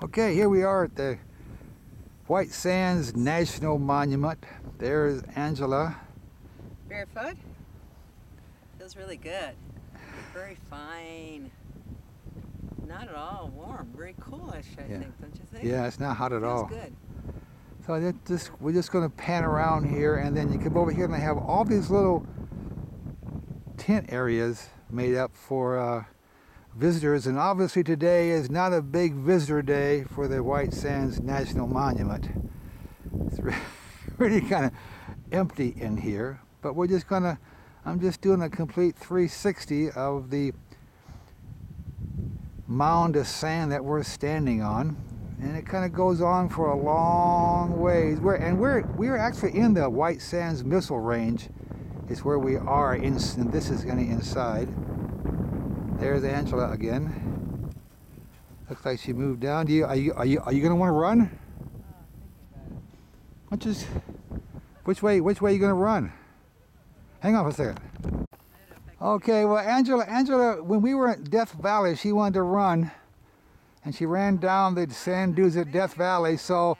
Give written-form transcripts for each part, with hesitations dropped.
Okay, here we are at the White Sands National Monument. There's Angela. Barefoot? Feels really good. Very fine. Not at all warm. Very coolish, I think, don't you think? Yeah, it's not hot at all. Feels good. So we're just going to pan around here, and then you come over here and they have all these little tent areas made up for visitors. And obviously today is not a big visitor day for the White Sands National Monument. It's really kind of empty in here, but I'm just doing a complete 360 of the mound of sand that we're standing on, and it kind of goes on for a long ways. We're actually in the White Sands Missile Range. Is where we are, and this is going to inside. There's Angela again. Looks like she moved down. Are you going to want to run? Which way are you going to run? Hang on for a second. Okay, well, Angela, when we were at Death Valley, she wanted to run, and she ran down the sand dunes at Death Valley. So, I'm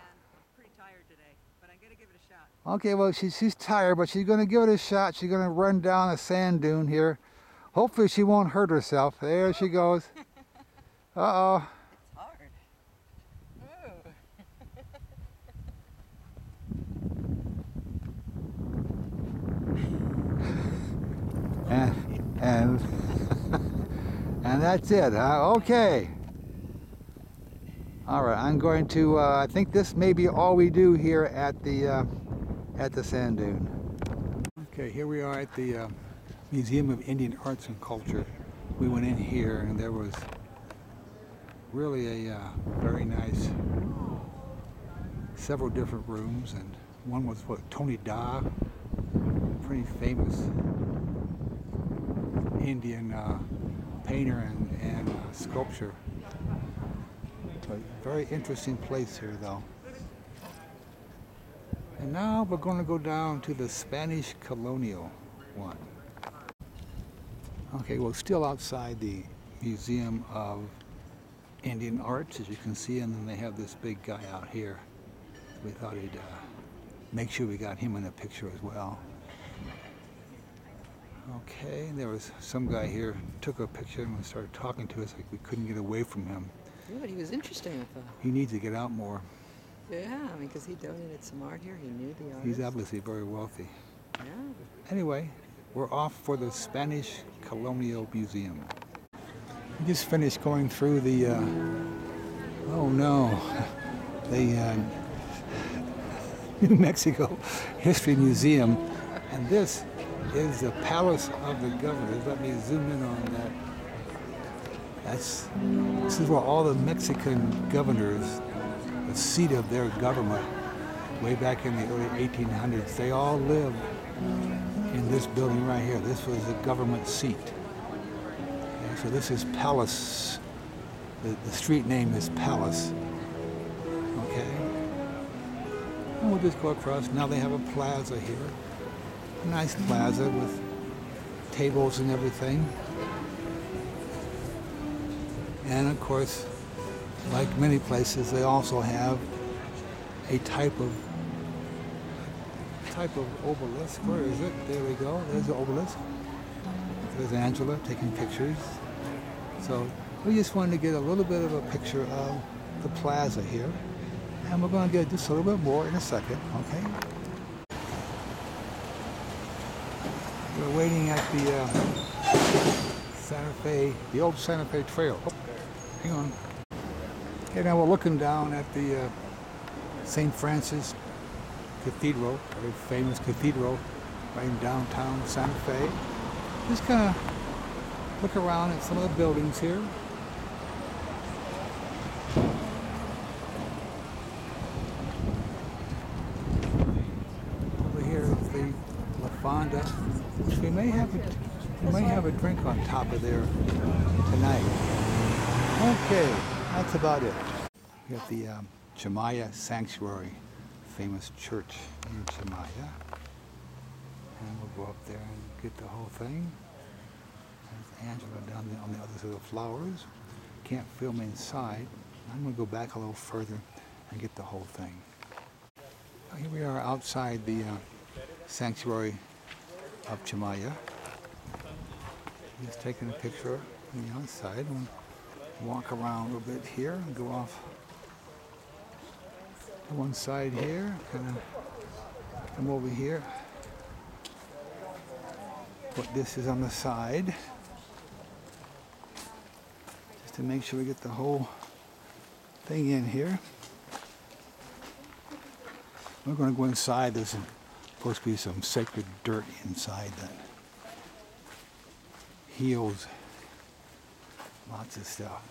pretty tired today, but I'm gonna give it a shot. okay, well, she's tired, but she's going to give it a shot. She's going to run down a sand dune here. Hopefully, she won't hurt herself. There she goes. Uh-oh. It's hard. Ooh. And and that's it. Okay. All right. I'm going to. I think this may be all we do here at the sand dune. Okay. Here we are at the Museum of Indian Arts and Culture. We went in here, and there was really a very nice, several different rooms, and one was what, Tony Da, pretty famous Indian painter and sculptor. But very interesting place here, though. And now we're going to go down to the Spanish colonial one. Okay, well, still outside the Museum of Indian Arts, as you can see, and then they have this big guy out here. We thought he'd make sure we got him in the picture as well. Okay, there was some guy here, took a picture and started talking to us like we couldn't get away from him. Yeah, but he was interesting, I thought. He needs to get out more. Yeah, I mean, because he donated some art here. He knew the artist. He's obviously very wealthy. Yeah. Anyway, we're off for the Spanish Colonial Museum. We just finished going through the, oh no, the New Mexico History Museum, and this is the Palace of the Governors. Let me zoom in on that. This is where all the Mexican governors, the seat of their government, way back in the early 1800s, they all lived in this building right here. This was the government seat. Okay, so this is Palace. The street name is Palace. Okay. And we'll just go across. Now they have a plaza here. A nice plaza with tables and everything. And of course, like many places, they also have a type of obelisk. Where is it? There we go. There's the obelisk. There's Angela taking pictures. So we just wanted to get a little bit of a picture of the plaza here. And we're going to get just a little bit more in a second, okay? We're waiting at the Santa Fe, the old Santa Fe Trail. Oh, hang on. Okay, now we're looking down at the St. Francis Cathedral, very famous cathedral right in downtown Santa Fe. Just kind of look around at some of the buildings here. Over here is the La Fonda, which we may have a drink on top of there tonight. Okay, that's about it. We got the Chimaya Sanctuary, famous church in Chimaya. And we'll go up there and get the whole thing. There's Angela down there on the other side of the flowers. Can't film inside. I'm going to go back a little further and get the whole thing. Here we are outside the Sanctuary of Chimaya. Just taking a picture on the outside and walk around a little bit here and go off to one side here, kind of come over here. Put this is on the side just to make sure we get the whole thing in here. We're going to go inside. There's supposed to be some sacred dirt inside that heals lots of stuff.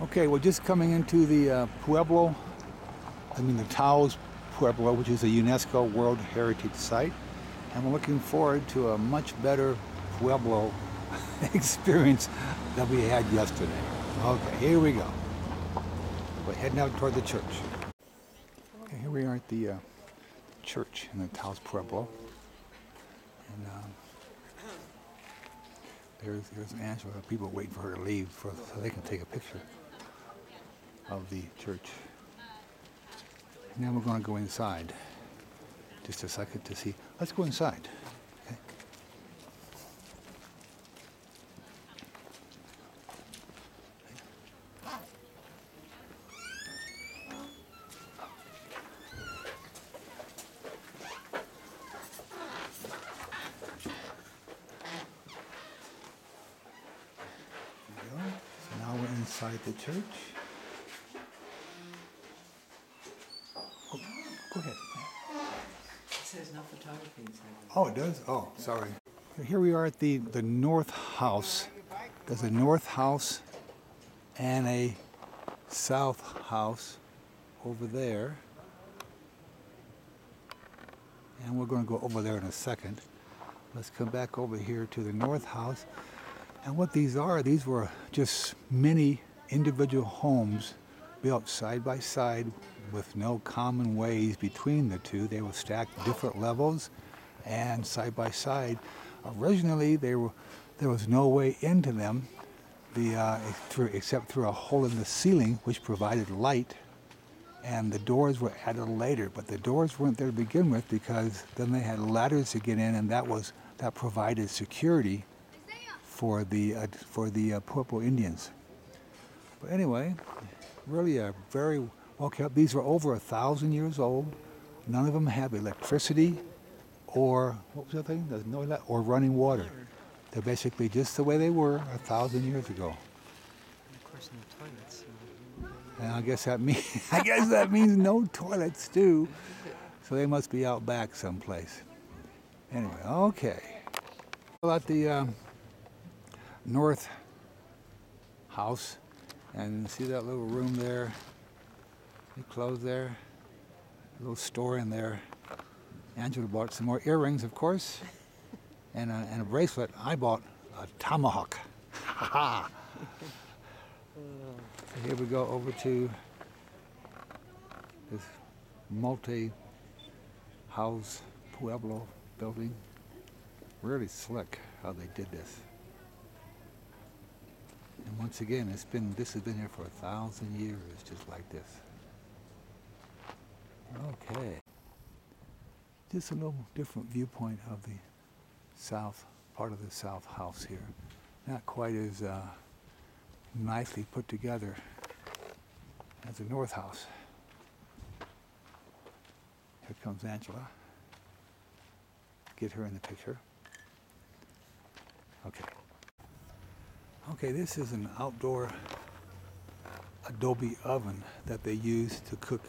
Okay, we're just coming into the Pueblo, the Taos Pueblo, which is a UNESCO World Heritage Site. And we're looking forward to a much better Pueblo experience than we had yesterday. Okay, here we go. We're heading out toward the church. Okay, here we are at the church in the Taos Pueblo. And there's Angela. People waiting for her to leave so they can take a picture of the church. Now we're going to go inside. Just a second to see. Let's go inside. Okay. Inside the church. Oh, go ahead. It says no photography inside. Oh, it does? Oh, sorry. Here we are at the North House. There's a North House and a South House over there. And we're going to go over there in a second. Let's come back over here to the North House. And what these were just many individual homes built side by side with no common ways between the two. They were stacked different levels and side by side. Originally, there was no way into them except through a hole in the ceiling, which provided light. And the doors were added later, but the doors weren't there to begin with because then they had ladders to get in, and that provided security for the Pueblo Indians. But anyway, really a very well kept. These were over 1,000 years old. None of them have electricity or what was the thing? There's no or running water. They're basically just the way they were 1,000 years ago. And of course, no toilets. And I guess that means no toilets too. So they must be out back someplace. Anyway, okay. At the North House, and see that little room there, the clothes there, a little store in there. Angela bought some more earrings, of course, and a bracelet. I bought a tomahawk. Ha! Here we go over to this multi-house Pueblo building. Really slick how they did this. And once again, this has been here for 1,000 years, just like this. Okay. Just a little different viewpoint of the south, part of the South House here. Not quite as nicely put together as the North House. Here comes Angela. Get her in the picture. Okay. Okay, this is an outdoor adobe oven that they use to cook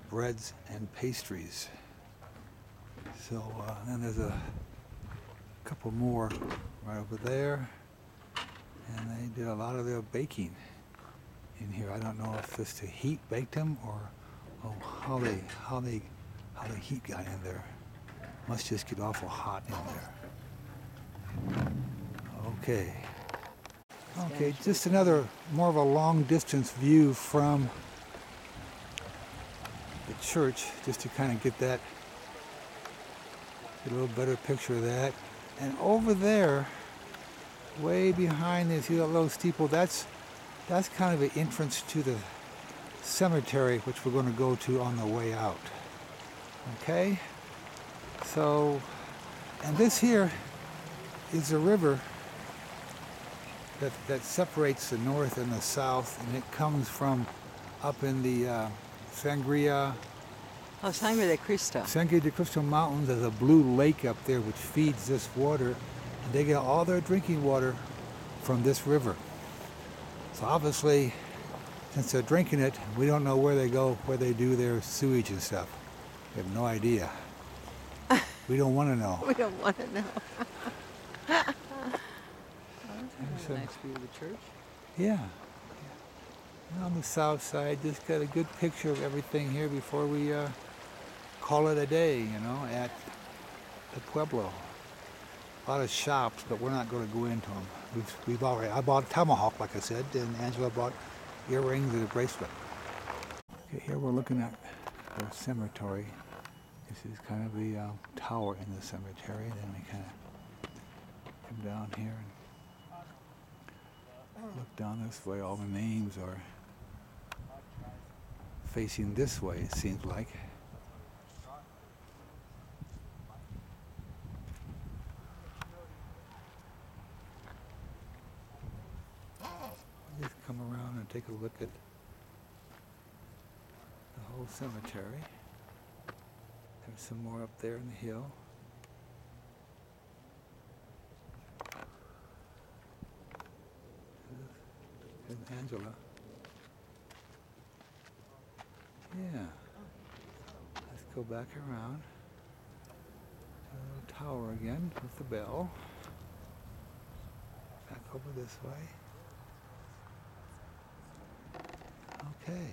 breads and pastries. So then there's a couple more right over there, and they did a lot of their baking in here. I don't know if this to heat baked them or how the heat got in there. Must just get awful hot in there. Okay. Okay, just another more of a long distance view from the church, just to kind of get a little better picture of that. And over there, Way behind there, see that little steeple? That's kind of the entrance to the cemetery, which we're going to go to on the way out. Okay? So, and this here is a river that separates the north and the south, and it comes from up in the Sangria. Oh, Sangre de Cristo. Sangre de Cristo Mountains. There's a blue lake up there which feeds this water, and they get all their drinking water from this river. So obviously, since they're drinking it, we don't know where they go, where they do their sewage and stuff. We have no idea. We don't want to know. We don't want to know. There's A nice view of the church. Yeah. And on the south side, just got a good picture of everything here before we call it a day, you know, at the Pueblo. A lot of shops, but we're not going to go into them. I bought a tomahawk, like I said, and Angela bought earrings and a bracelet. Okay, here we're looking at the cemetery. This is kind of the tower in the cemetery. Then we kind of come down here and look down this way. All the names are facing this way, it seems like. Just come around and take a look at the whole cemetery. There's some more up there in the hill. There's Angela. Yeah. Let's go back around. A little tower again with the bell. Back over this way. Okay.